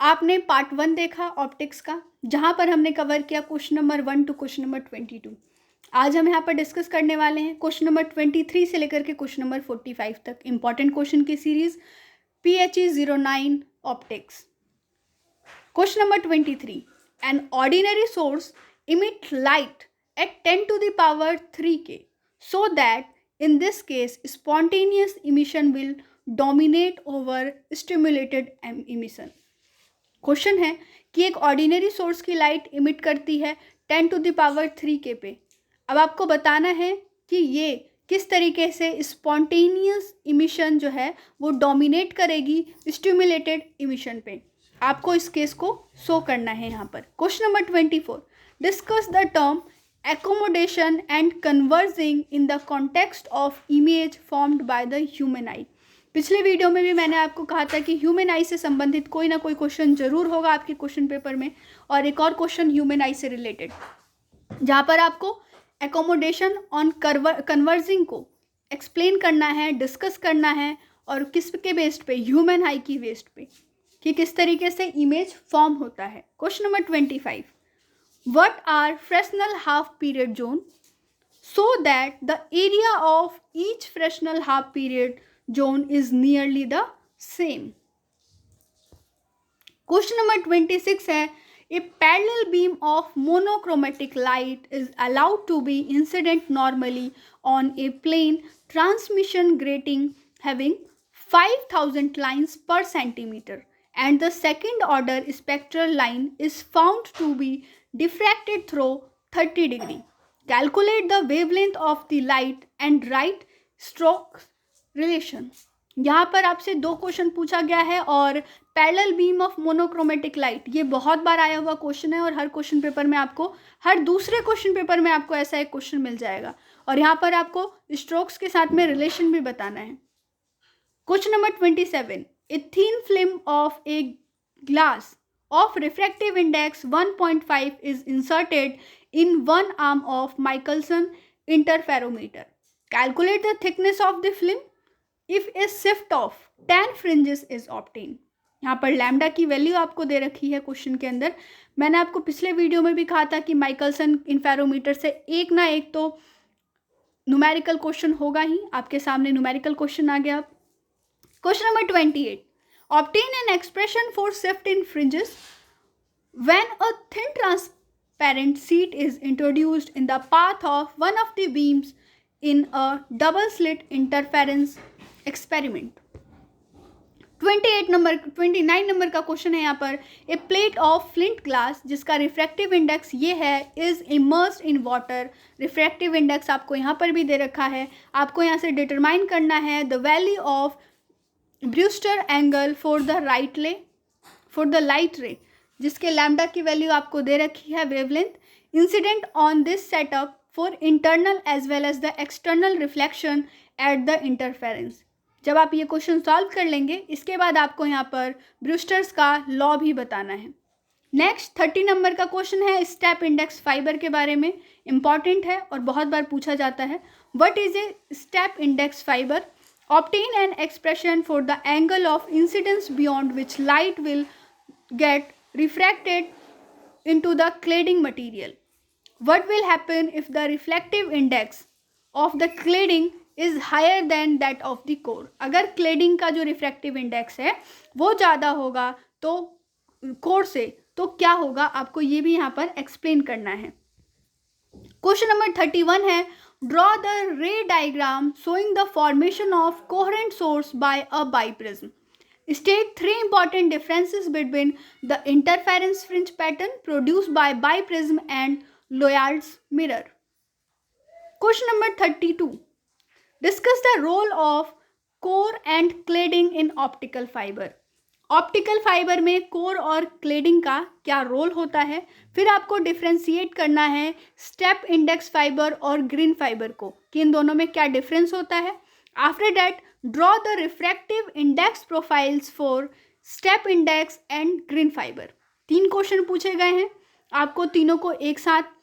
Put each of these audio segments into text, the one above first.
आपने पार्ट 1 देखा ऑप्टिक्स का, जहाँ पर हमने कवर किया question number 1 to question number 22। आज हम यहाँ पर डिस्कस करने वाले हैं क्वेश्चन नंबर 23 से लेकर के क्वेश्चन नंबर 45 तक इंपॉर्टेंट क्वेश्चन की series PHE 09 optics. Question number 23, an ordinary source emit light at 10 to the power 3k so that in this case spontaneous emission will dominate over stimulated emission। Question है कि एक ordinary source की light emit करती है 10 to the power 3k पे। अब आपको बताना है कि ये किस तरीके से स्पॉन्टेनियस इमिशन जो है वो डोमिनेट करेगी स्टिमुलेटेड इमिशन पे। आपको इस केस को शो करना है यहाँ पर। Question number 24, discuss the term accommodation and converging in the context of image formed by the human आई। पिछले वीडियो में भी मैंने आपको कहा था कि ह्यूमन आई से संबंधित कोई ना कोई क्वेश्चन जरूर होगा आपके क्वेश्चन पेपर में, और एक और क्वेश्चन ह्यूमन आई से रिलेटेड, जहाँ पर आपको एकोमोडेशन ऑन कन्वर्जिंग को एक्सप्लेन करना है, डिस्कस करना है, और किसके बेस्ड पे, ह्यूमन आई की बेस्ड पे, कि किस तरीके से इमेज फॉर्म होता है। Question number 25, what are Fresnel half period zone so that the area of each Fresnel half period zone is nearly the same। Question number 26 है, a parallel beam of monochromatic light is allowed to be incident normally on a plane transmission grating having 5000 lines per centimeter and the second order spectral line is found to be diffracted through 30 degree। Calculate the wavelength of the light and write stroke relation. यहाँ पर आपसे दो question पूछा गया है, और parallel beam of monochromatic light ये बहुत बार आया हुआ क्वेश्चन है, और हर क्वेश्चन पेपर में आपको, हर दूसरे क्वेश्चन पेपर में आपको ऐसा एक क्वेश्चन मिल जाएगा, और यहाँ पर आपको स्ट्रोक्स के साथ में रिलेशन भी बताना है। Question number 27, a thin film of a glass of refractive index 1.5 is inserted in one arm of Michelson interferometer. Calculate the thickness of the film if A shift of 10 fringes is obtain. यहाँ पर lambda की value आपको दे रखी है question के अंदर। मैंने आपको पिछले वीडियो में भी कहा था कि माइकलसन इंफेरोमीटर से एक ना एक तो न्यूमेरिकल क्वेश्चन होगा ही। आपके सामने न्यूमेरिकल क्वेश्चन आ गया। Question number 28, obtain an expression for shift in fringes when a thin transparent seat is introduced in the path of one of the beams in a double slit interference experiment. 29 number का question है यहाँ पर, ए plate of flint glass जिसका refractive index ये है is immersed in water. Refractive index आपको यहाँ पर भी दे रखा है। आपको यहाँ से डिटरमाइन करना है the value of Brewster angle for the light ray, जिसके लैम्डा की वैल्यू आपको दे रखी है wavelength. Incident on this setup for internal as well as the external reflection at the interference. जब आप ये क्वेश्चन सॉल्व कर लेंगे, इसके बाद आपको यहाँ पर ब्रूस्टर्स का लॉ भी बताना है। नेक्स्ट 30 नंबर का क्वेश्चन है स्टेप इंडेक्स फाइबर के बारे में। इंपॉर्टेंट है और बहुत बार पूछा जाता है। What is a step index fibre? Obtain an expression for the angle of incidence beyond which light will get refracted into the cladding material। What will happen if the reflective index of the cladding is higher than that of the core? अगर cladding का जो refractive index है वो ज़्यादा होगा तो core से, तो क्या होगा आपको ये भी यहाँ पर explain करना है। क्वेश्चन नंबर 31 है, draw the ray diagram showing the formation of coherent source by a biprism। State 3 important differences between the interference fringe pattern produced by biprism and Lloyd's mirror। Question number 32, discuss the role of core and cladding in optical fiber। Optical fibre में core और cladding का क्या role होता है। फिर आपको differentiate करना है स्टेप इंडेक्स फाइबर और ग्रीन फाइबर को, कि इन दोनों में क्या डिफरेंस होता है। After that draw the refractive index profiles for step index and green fibre. 3 question पूछे गए हैं, आपको तीनों को एक साथ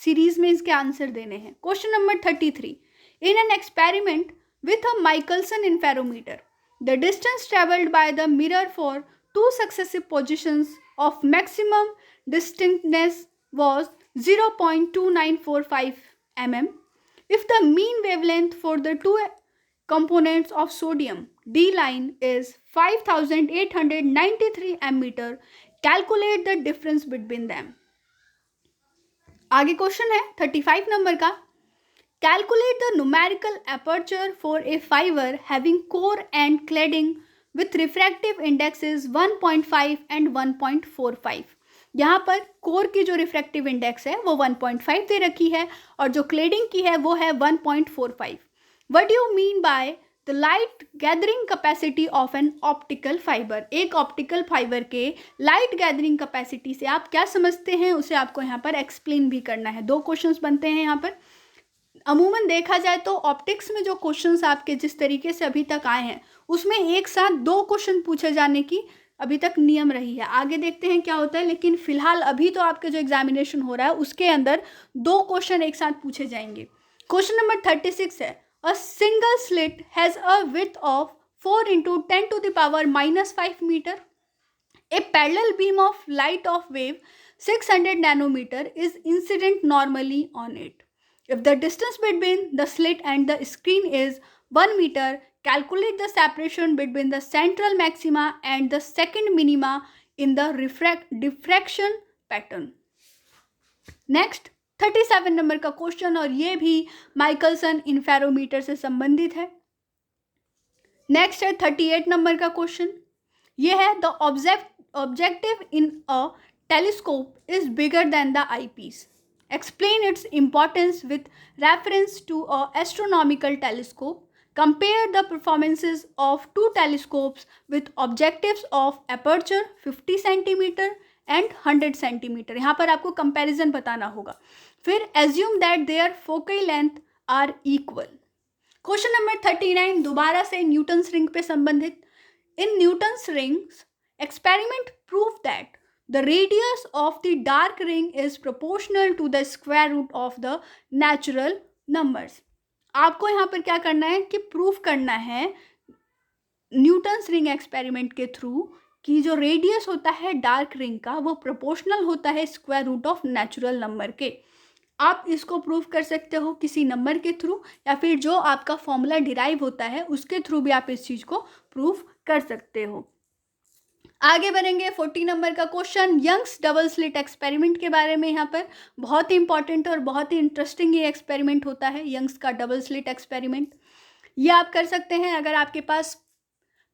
सीरीज में इसके आंसर देने हैं। Question number 33, in an experiment with a Michelson interferometer, the distance traveled by the mirror for two successive positions of maximum distinctness was 0.2945 mm. If the mean wavelength for the two components of sodium D line is 5893 m-meter, calculate the difference between them. आगे question है 35 number का. Calculate the numerical aperture for a fiber having core and cladding with refractive indexes 1.5 and 1.45. यहाँ पर core की जो refractive index है वो 1.5 दे रखी है और जो क्लेडिंग की है वो है 1.45. What do you mean by the light gathering capacity of an optical fiber? एक ऑप्टिकल फाइबर के लाइट गैदरिंग कैपेसिटी से आप क्या समझते हैं उसे आपको यहाँ पर एक्सप्लेन भी करना है. 2 क्वेश्चंस बनते हैं यहाँ पर. अमूमन देखा जाए तो ऑप्टिक्स में जो क्वेश्चंस आपके जिस तरीके से अभी तक आए हैं उसमें एक साथ 2 क्वेश्चन पूछे जाने की अभी तक नियम रही है. आगे देखते हैं क्या होता है, लेकिन फिलहाल अभी तो आपके जो एग्जामिनेशन हो रहा है उसके अंदर 2 क्वेश्चन एक साथ पूछे जाएंगे. क्वेश्चन नंबर 36 है, a single slit has a width of 4 into 10 to the power -5 meter. A parallel beam of light of wave 600 nanometer is incident normally on it. If the distance between the slit and the screen is 1 meter, calculate the separation between the central maxima and the second minima in the diffraction pattern. Next 37 number का question और ये भी Michelson इंफेरोमीटर से संबंधित है. Next है 38 number का question. ये है the objective in a telescope is bigger than the eyepiece. Explain its importance with reference to a astronomical telescope. Compare the performances of 2 telescopes with objectives of aperture 50 cm and 100 cm. यहाँ पर आपको comparison बताना होगा. फिर assume that their focal length are equal. Question number 39 दोबारा से Newton's ring पे संबंधित. In Newton's rings, experiment proved that the radius of the dark ring is proportional to the square root of the natural numbers. आपको यहाँ पर क्या करना है कि प्रूफ करना है न्यूटन्स रिंग एक्सपेरिमेंट के थ्रू कि जो रेडियस होता है डार्क रिंग का वो प्रोपोर्शनल होता है square root of natural number के. आप इसको प्रूफ कर सकते हो किसी नंबर के थ्रू या फिर जो आपका फॉर्मूला डिराइव होता है उसके थ्रू भी आप इस चीज़ को प्रूफ कर सकते हो. आगे बढ़ेंगे 40 नंबर का question Young's double slit experiment के बारे में. यहाँ पर बहुत ही इंपॉर्टेंट और बहुत ही इंटरेस्टिंग ये एक्सपेरिमेंट होता है यंग्स का डबल स्लिट एक्सपेरिमेंट. ये आप कर सकते हैं अगर आपके पास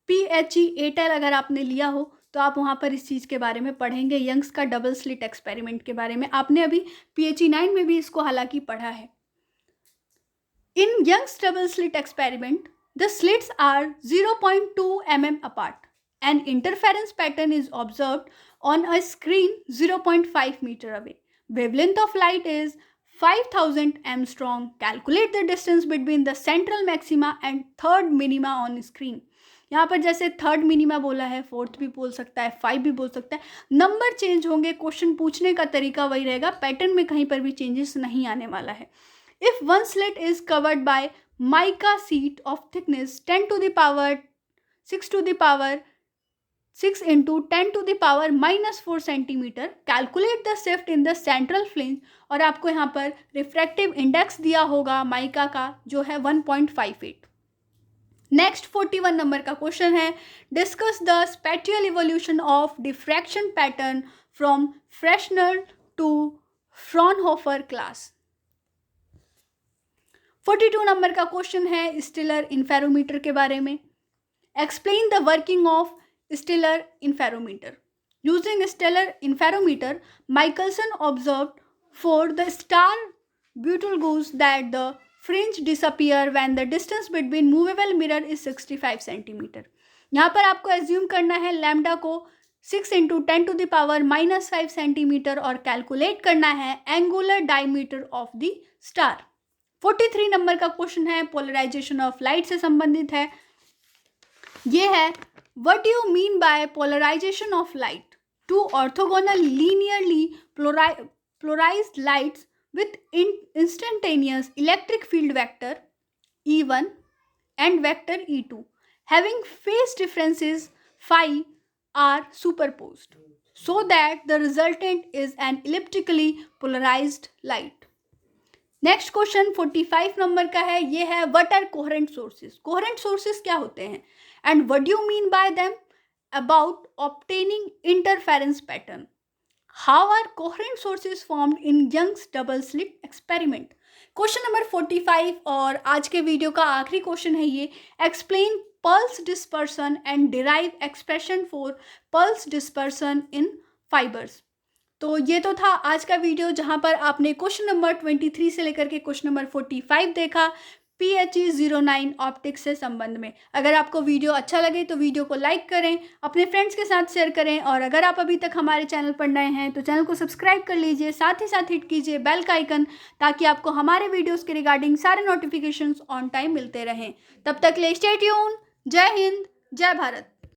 PHE एटेल अगर आपने लिया हो तो आप वहाँ पर इस चीज़ के बारे में पढ़ेंगे. यंग्स का डबल स्लिट एक्सपेरिमेंट के बारे में आपने अभी PHE 9 में भी इसको हालांकि पढ़ा है. In Young's double slit experiment the slits are 0.2 mm apart. An interference pattern is observed on a screen 0.5 meter away. Wavelength of light is 5000 angstrom. Calculate the distance between the central maxima and third minima on screen. यहाँ पर जैसे third minima बोला है, fourth भी बोल सकता है, 5 भी बोल सकता है. नंबर चेंज होंगे, क्वेश्चन पूछने का तरीका वही रहेगा, पैटर्न में कहीं पर भी चेंजेस नहीं आने वाला है. If one slit is covered by mica sheet of thickness 10 to the power 6 to the power 6 into 10 to the power -4 centimeter, calculate the shift in the central flange. और आपको यहाँ पर रिफ्रैक्टिव इंडेक्स दिया होगा माइका का जो है 1.58. Next 41 number का क्वेश्चन है discuss the spatial evolution of diffraction pattern from Fresnel to Fraunhofer class. 42 number का क्वेश्चन है स्टेलर इंफेरोमीटर के बारे में. Explain the working of stellar interferometer. Using stellar interferometer, Michelson observed for the star Betelgeuse that the fringe disappear when the distance between movable mirror is 65 centimeter. यहाँ पर आपको assume करना है lambda को 6 into 10 to the power -5 centimeter और calculate करना है angular diameter of the star. 43 number का क्वेश्चन है पोलराइजेशन ऑफ लाइट से संबंधित है. ये है What do you mean by polarization of light? Two orthogonal linearly polarized lights with instantaneous electric field vector E1 and vector E2 having phase differences phi are superposed so that the resultant is an elliptically polarized light. Next question 45 number का है, ये है what are coherent sources. Coherent sources क्या होते हैं and what do you mean by them about obtaining interference pattern. How are coherent sources formed in Young's double slit experiment. Question number 45 और आज के वीडियो का आखिरी क्वेश्चन है ये. Explain pulse dispersion and derive expression for pulse dispersion in fibres. तो ये तो था आज का वीडियो जहां पर आपने क्वेश्चन नंबर 23 से लेकर के क्वेश्चन नंबर 45 देखा PHE09 ऑप्टिक्स से संबंध में. अगर आपको वीडियो अच्छा लगे तो वीडियो को लाइक करें, अपने फ्रेंड्स के साथ शेयर करें, और अगर आप अभी तक हमारे चैनल पर नए हैं तो चैनल को सब्सक्राइब कर लीजिए, साथ ही साथ हिट कीजिए बेल का आइकन ताकि आपको हमारे वीडियोस के रिगार्डिंग सारे नोटिफिकेशंस ऑन टाइम मिलते रहें. तब तक ले स्टे ट्यून. जय हिंद, जय भारत.